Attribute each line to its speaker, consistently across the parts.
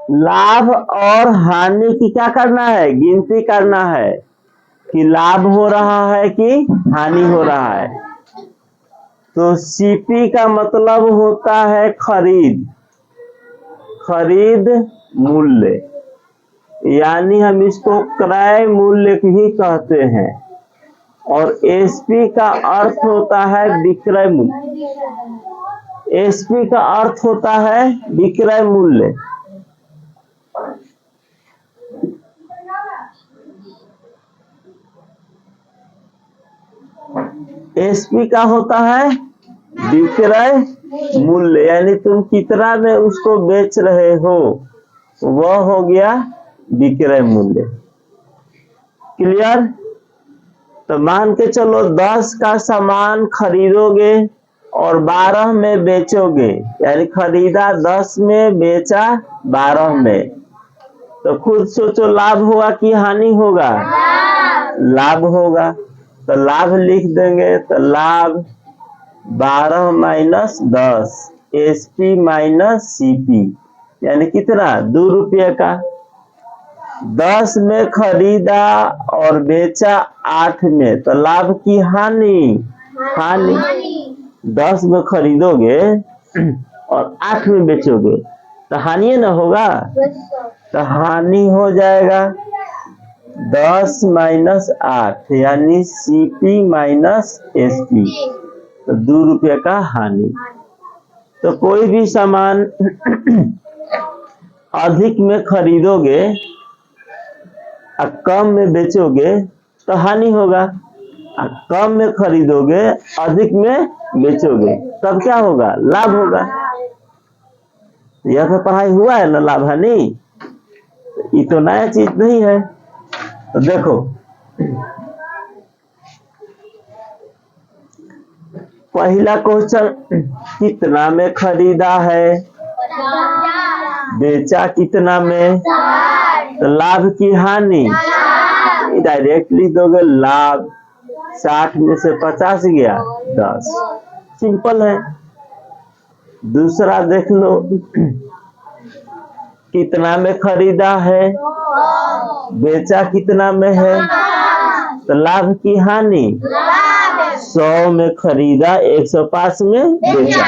Speaker 1: लाभ और हानि की क्या करना है, गिनती करना है कि लाभ हो रहा है कि हानि हो रहा है। तो सीपी का मतलब होता है खरीद, खरीद मूल्य, यानी हम इसको क्रय मूल्य ही कहते हैं। और एसपी का अर्थ होता है विक्रय मूल्य, एसपी का अर्थ होता है विक्रय मूल्य। एसपी का होता है विक्रय मूल्य, यानी तुम कितना में उसको बेच रहे हो, वह हो गया विक्रय मूल्य। क्लियर? तो मान के चलो 10 का सामान खरीदोगे और 12 में बेचोगे, यानी खरीदा 10 में बेचा 12 में, तो खुद सोचो लाभ होगा कि हानि होगा? लाभ होगा। तो लाभ लिख देंगे, तो लाभ 12 माइनस 10 एसपी माइनस सीपी, यानी कितना, 2 रुपये का। 10 में खरीदा और बेचा 8 में, तो लाभ की हानि, हानि। 10 में खरीदोगे और 8 में बेचोगे तो हानि ना होगा, तो हानि हो जाएगा 10 माइनस 8, यानी सीपी माइनस एसपी, तो 2 रुपये का हानि। तो कोई भी सामान अधिक में खरीदोगे और कम में बेचोगे तो हानि होगा, और कम में खरीदोगे अधिक में बेचोगे तब क्या होगा, लाभ होगा। यह तो पढ़ाई हुआ है ना, लाभ हानि, ये तो नया चीज नहीं है। तो देखो पहला क्वेश्चन, कितना में खरीदा है, बेचा कितना में, तो लाभ की हानि, डायरेक्ट लिख दोगे लाभ 60 में से 50 गया 10, सिंपल है। दूसरा देख लो, कितना में खरीदा है, बेचा कितना में है, तो लाभ की हानि, 100 में खरीदा 105 में बेचा,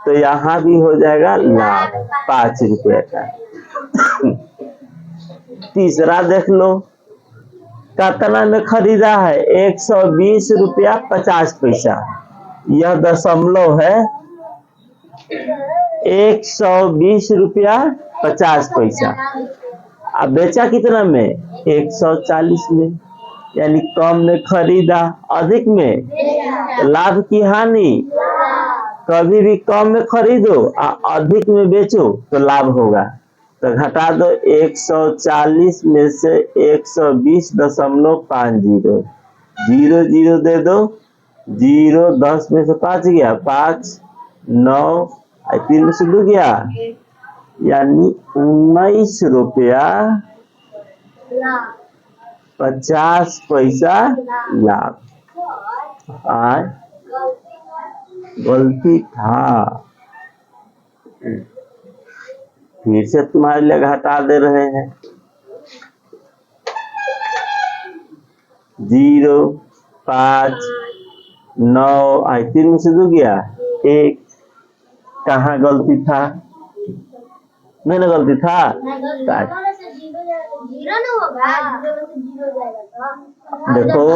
Speaker 1: तो यहाँ भी हो जाएगा लाभ 5 रुपये का। तीसरा देख लो, कितना में खरीदा है, 120 रुपया 50 पैसा, यह दशमलव है, 120 रुपया 50 पैसा। अब बेचा कितना में, 140 में, यानी कम में खरीदा अधिक में, तो लाभ की हानि, कभी भी कम में खरीदो अधिक में बेचो तो लाभ होगा। तो घटा दो 140 में से 120.50, 0 0 दे दो, 0 10 में से 5 गया 5, 9 3 में से 2 गया, यानी 19 रुपया 50 पैसा लाभ। गलती था, फिर से तुम्हारे लिए घटा दे रहे हैं, 0 5 9 3 में से 2 गया 1, कहाँ गलती था, नहीं ना गलती था, देखो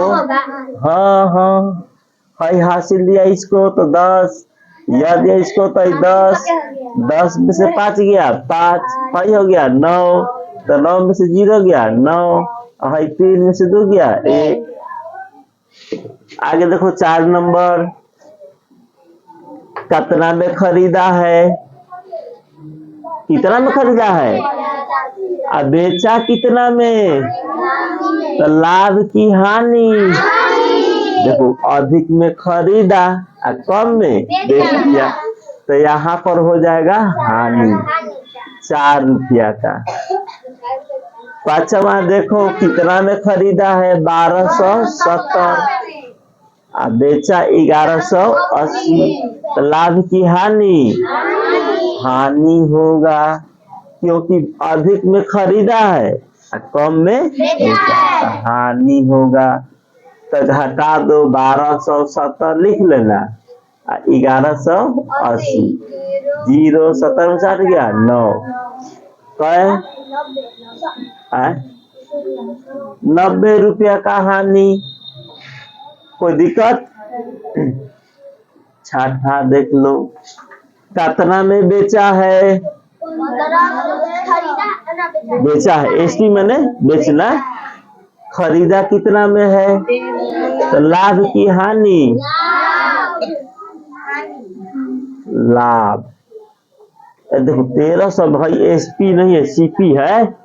Speaker 1: हाँ हाई हासिल दिया इसको तो 10, यह दिया इसको तो 10, 10 में से 5 गया 5, हाई हो गया 9, तो 9 में से 0 गया 9, हाई 3 में से 2 गया 1। आगे देखो 4 नंबर, कितना में खरीदा है, कितना में खरीदा है, और बेचा कितना में, तो लाभ की हानि, देखो अधिक में खरीदा और कम में बेच दिया, तो यहाँ पर हो जाएगा हानि 4 रुपया का। पांचवा देखो, कितना में खरीदा है, 1270 और बेचा 1180, तो लाभ की हानि, हानि होगा क्योंकि अधिक में खरीदा है और कम में बेचा है, तो हानि होगा। तो घटा दो, 1270 लिख लेना, 1180, 0 70 में 60 गया 9, कहे 90 रुपया का हानि। कोई दिक्कत? छठा देख लो, कितना में बेचा है? बेचा है, एसपी मैंने बेचना, खरीदा कितना में है? तो लाभ की हानि? लाभ। देखो 1300 भाई एसपी नहीं है, सीपी है,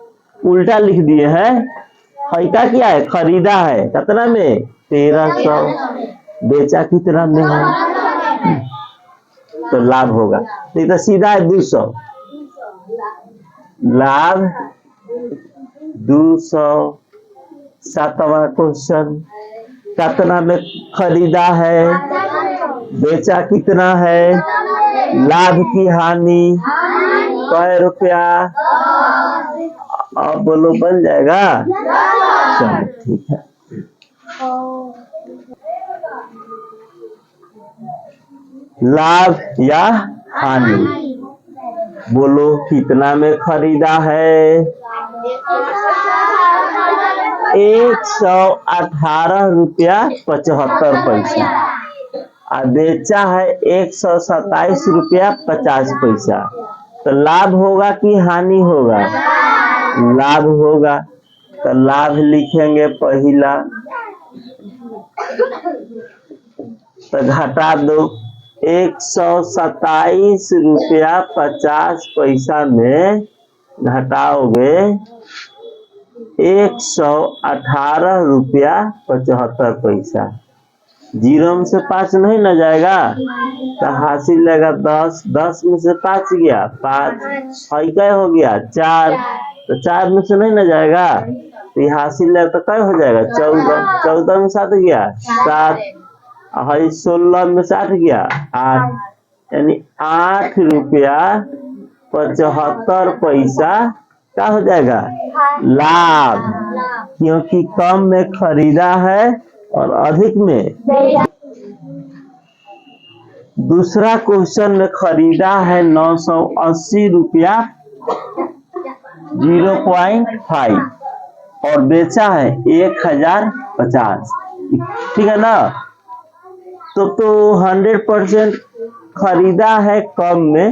Speaker 1: उल्टा लिख दिए हैं। खरीदा क्या है? खरीदा है कितना में? 1300। बेचा कितना में है? तो लाभ होगा। नहीं तो सीधा है 200, लाभ 200। 7वां क्वेश्चन, कितना में खरीदा है? बेचा कितना है? लाभ की हानि? कै रुपया? अब बोलो बन जाएगा? चलो ठीक है। लाभ या हानि? बोलो कितना में खरीदा है? 118 रुपया 75 पैसा, और बेचा है 127 रुपया 50 पैसा। तो लाभ होगा कि हानि होगा? लाभ होगा। तो लाभ लिखेंगे पहला, तो घटा दो, 127 रुपया 50 पैसा में घटाओगे 118 रुपया 75 पैसा। 0 में से 5 नहीं न जाएगा, तो हासिल लेगा 10, 10 में से 5 गया 5, क्या हो गया 4, तो 4 में से नहीं न जाएगा, तो ये हासिल लेगा तो क्या हो जाएगा 14, 14 में 7 गया 7, 16 में 60 गया 8, यानी 8 रुपया 75 पैसा क्या हो जाएगा? लाभ, क्योंकि कम में खरीदा है और अधिक में। दूसरा क्वेश्चन में खरीदा है 980 रुपया 0.5 और बेचा है 1050, ठीक है ना? तो 100% खरीदा है कम में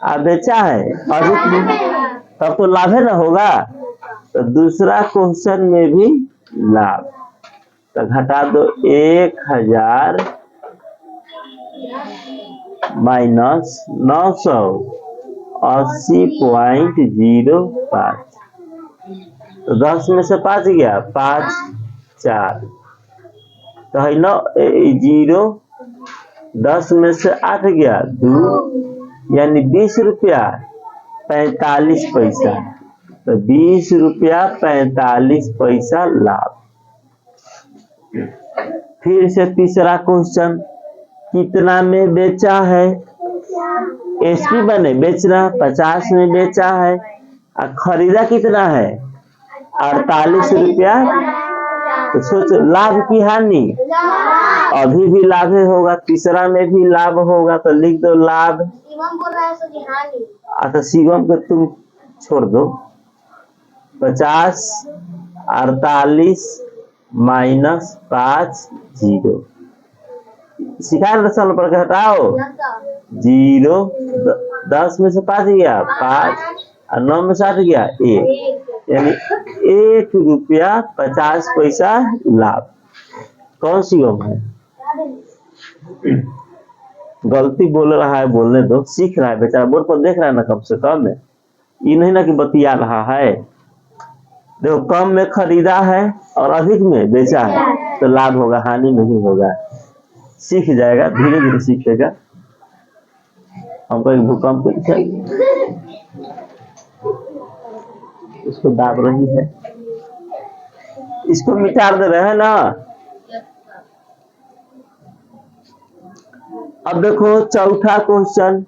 Speaker 1: और बेचा है अधिक में, तब तो लाभ है ना होगा। तो दूसरा क्वेश्चन में भी लाभ, तो घटा दो 1000 माइनस 980.05, तो 10 में से 5 गया 5 4, तो है ना 0, 10 में से 8 गया 2, यानी 20 रुपया 45 पैसा, तो 20 रुपया 45 पैसा लाभ। फिर से तीसरा क्वेश्चन, कितना में बेचा है? एसपी बने बेचना, 50 में बेचा है और खरीदा कितना है? 48 रुपया। तो सोचो लाभ की हानि? अभी भी लाभ होगा, तीसरा में भी लाभ होगा, तो लिख दो लाभ। अच्छा शिवम को तुम छोड़ दो, 50 48 माइनस 5 0, सिखा रहा पर घटाओ 0, 10 में से 5 गया 5 और 9 में 60 गया 1, यानी 1 रुपया 50 पैसा लाभ। कौन सी गम है? गलती बोल रहा है, बोलने दो, सीख रहा है बेचारा, बोर्ड पर देख रहा है ना, कम से कम है, ये नहीं ना कि बतिया रहा है। देखो कम में खरीदा है और अधिक में बेचा है, तो लाभ होगा, हानि नहीं होगा। सीख जाएगा, धीरे धीरे सीखेगा। हमको एक भूकंप इसको दाब रही है, इसको मिटा दे रहे हैं ना। अब देखो चौथा क्वेश्चन,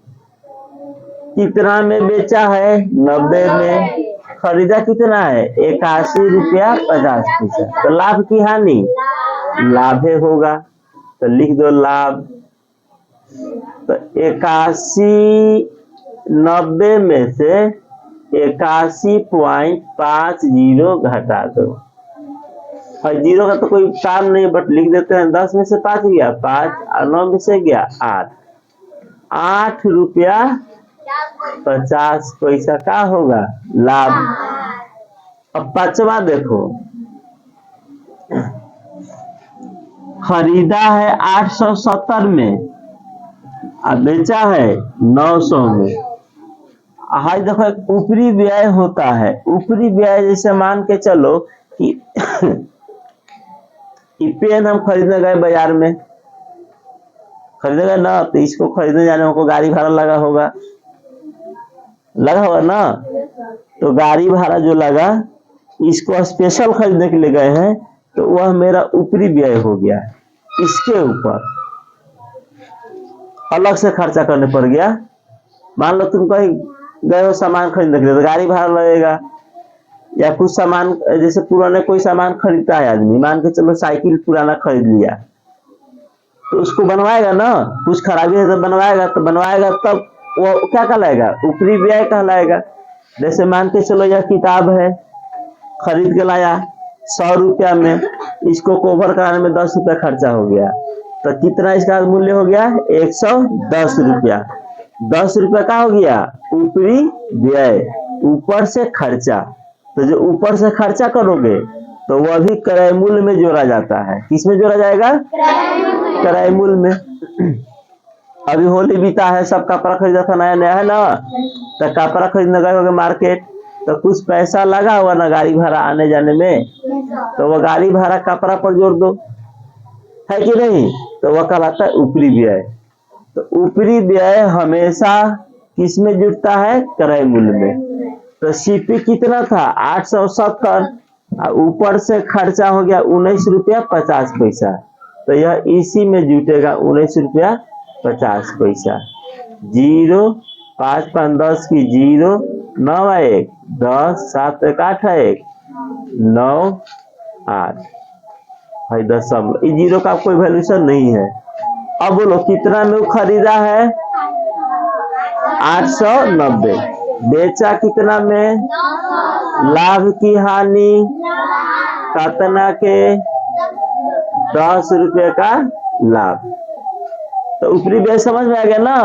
Speaker 1: कितना में बेचा है? 90 में। खरीदा कितना है? 81 रुपया 50 पैसा। तो लाभ की हानि? लाभे होगा। तो लिख दो लाभ। तो 81 90 में से 81.50 घटा दो। और जीरो का तो कोई काम नहीं, बट लिख देते हैं। 10 में से 5 गया 5, और 9 में से गया 8। 8 रुपया 50 पैसा का होगा लाभ। अब पांचवा देखो, खरीदा है 870 में और बेचा है 900 में। हाई देखो, एक ऊपरी व्यय होता है। ऊपरी व्यय जैसे मान के चलो कि पेन हम खरीदने गए बाजार में, खरीदने गए ना, तो इसको खरीदने जाने को गाड़ी भाड़ा लगा होगा ना। तो गाड़ी भाड़ा जो लगा, इसको स्पेशल खरीदने के लिए गए हैं, तो वह मेरा ऊपरी व्यय हो गया। इसके ऊपर अलग से खर्चा करने पड़ गया। मान लो तुम कहीं गए हो सामान खरीदने के लिए, तो गाड़ी भाड़ा लगेगा। या कुछ सामान, जैसे पुराने कोई सामान खरीदता है आदमी, मान के चलो साइकिल पुराना खरीद लिया, तो उसको बनवाएगा ना, कुछ खराबी है तो बनवाएगा, तो बनवाएगा तब वो क्या कहलाएगा? ऊपरी व्यय कहलाएगा। जैसे मान के चलो यह किताब है, खरीद के लाया 100 रुपया में, इसको कवर कराने में 10 रुपया खर्चा हो गया, तो कितना इसका मूल्य हो गया? 110 रुपया। 10 रुपया का हो गया ऊपरी व्यय, ऊपर से खर्चा। तो जो ऊपर से खर्चा करोगे तो वह भी क्रय मूल्य में जोड़ा जाता है। किस में जोड़ा जाएगा? क्रय मूल्य में। अभी होली बीता है, सब कपड़ा खरीदा था, नया नया है ना, तो कपड़ा खरीदने गए होगे मार्केट, तो कुछ पैसा लगा हुआ ना गाड़ी भाड़ा आने जाने में, तो वो गाड़ी भाड़ा कपड़ा पर जोड़ दो, है कि नहीं? तो वह कहलाता है ऊपरी व्यय। तो ऊपरी व्यय हमेशा किस में जुड़ता है? क्रय मूल्य में। तो सीपी कितना था? 870, और ऊपर से खर्चा हो गया 19 रुपया 50 पैसा, तो यह इसी में जुटेगा 19 रुपया 50 पैसा। 0 5 5 10 की 0, 9 1 10 7 1 8 1 9 8 भाई 10 सब। इस 0 का कोई वैल्यूशन नहीं है। अब बोलो कितना में खरीदा है? 890। बेचा कितना में? लाभ की हानि कितना के? 10 रुपये का लाभ। तो ऊपरी व्यय समझ में आ गया ना।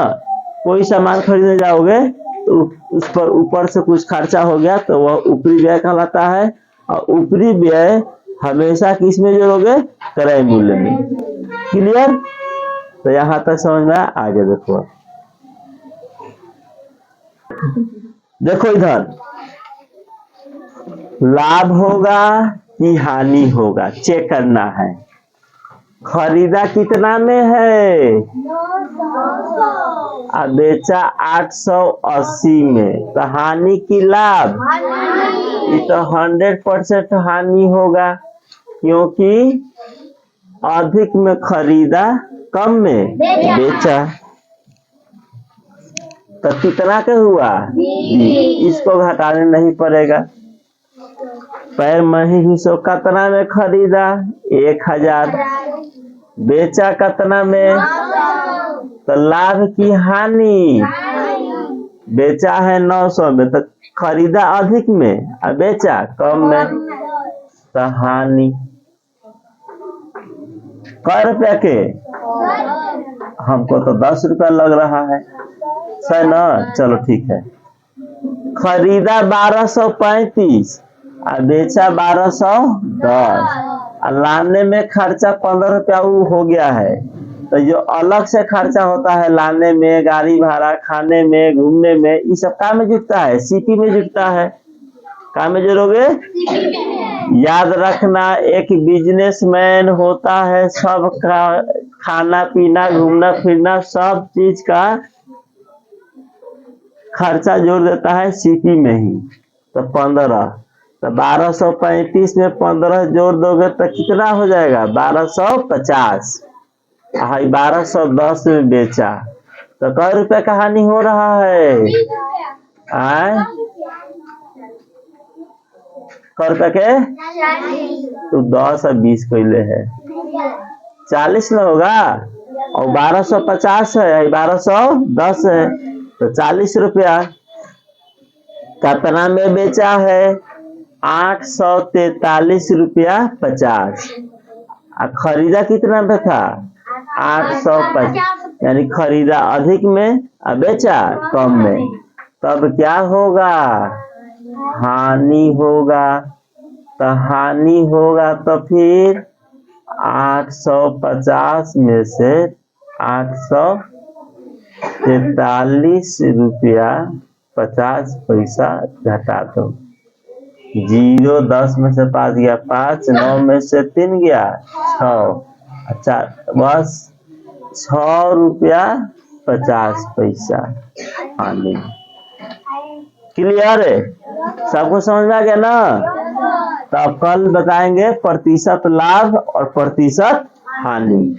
Speaker 1: कोई सामान खरीदने जाओगे तो उस पर ऊपर से कुछ खर्चा हो गया, तो वह ऊपरी व्यय कहलाता है। और ऊपरी व्यय हमेशा किस में जोड़ोगे? क्रय मूल्य में। क्लियर? तो यहाँ तक समझ में आगे देखो। देखो इधर, लाभ होगा कि हानि होगा चेक करना है। खरीदा कितना में है? 900। बेचा 880 में, तो हानि की लाभ? ये तो 100% हानि होगा, क्योंकि अधिक में खरीदा, कम में बेचा। तो कितना के हुआ? इसको घटाने नहीं पड़ेगा। पैर मही हिस्सों कितना में खरीदा? 1000। बेचा कितना में? तो लाभ की हानि? बेचा है 900 में, तो खरीदा अधिक में और बेचा कम में, तो हानि। कै रुपया के? हमको तो 10 रुपया लग रहा है, सही ना? चलो ठीक है। खरीदा 1235 और बेचा 1210, और लाने में खर्चा 15 रुपया हो गया है। तो जो अलग से खर्चा होता है लाने में, गाड़ी भाड़ा, खाने में, घूमने में, ये सब काम में जुटता है, सीपी में जुटता है। काम में जोड़ोगे? याद रखना, एक बिजनेसमैन होता है, सब का खाना पीना, घूमना फिरना, सब चीज का खर्चा जोड़ देता है सीपी में ही। तो 15, तो 1235 में 15 जोड़ दोगे तो कितना हो जाएगा? 1250। 1210 में बेचा, तो कै रुपया का हानि हो रहा है? आय कै रुपया के? तो 10 और 20 कैले है 40 में होगा, और 1250 है, 1210 है, तो 40 रुपया। कितना में बेचा है? 843 रुपया 50। खरीदा कितना में था? 850, यानी खरीदा अधिक में और बेचा कम में। तब क्या होगा? हानि होगा। तो हानि होगा तो फिर 850 में से 843 रुपया 50 पैसा घटा दो। 0 10 में से 5 गया 5, 9 में से 3 गया 6, अच्छा बस 6 रुपया 50 पैसा हानि। क्लियर है? सबको समझ में आ गया ना? तो कल बताएंगे प्रतिशत लाभ और प्रतिशत हानि।